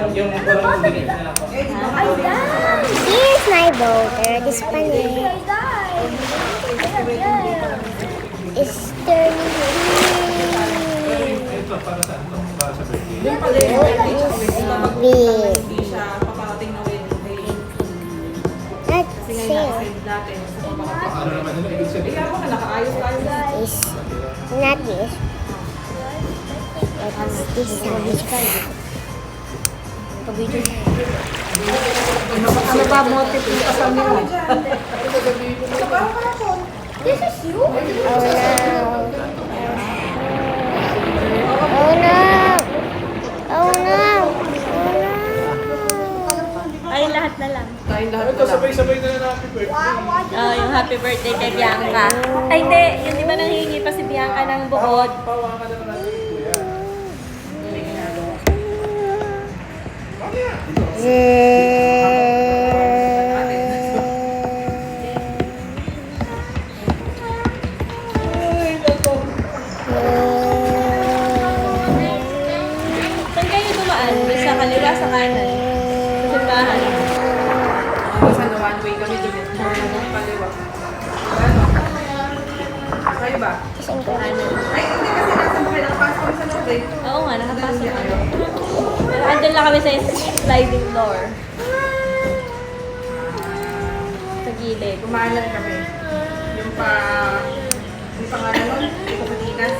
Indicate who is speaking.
Speaker 1: Here's my boulder. This planet is turning big.
Speaker 2: Hindi siya paparating na wedding.
Speaker 1: Let's
Speaker 2: Kasi
Speaker 1: see.
Speaker 2: ngayon naka-save natin. Ikaw mo ka, nakaayos tayo.
Speaker 1: Is not this. It's this side.
Speaker 3: Ano ba motive yung kasal nila?
Speaker 1: This is you? Oh no. Oh no. Oh no. Oh no.
Speaker 4: Ay, lahat na lang.
Speaker 2: Tayo lahat
Speaker 5: Ito, sabay-sabay na lang happy birthday.
Speaker 4: Oh, yung happy birthday kay Bianca. Ay, hindi. Yung di ba nanghihingi pa si Bianca ng buhod?
Speaker 5: Pawa ka na lang natin, kuya.
Speaker 4: Saan kayo dumaan? Sa kaliwa, sa kanan? Sa simbahan.
Speaker 2: Minsan na one way kami dun. Paliwa. Ano? Kayo ba? Ay, hindi kasi nasa mga nakapasok kami sa loob eh.
Speaker 4: Oo nga, nakapasok kami. Pero andun lang kami sa sliding door. Sa gilid.
Speaker 2: Kumalan kami. Yung pa... Yung pangalan nun? Yung Pilipinas.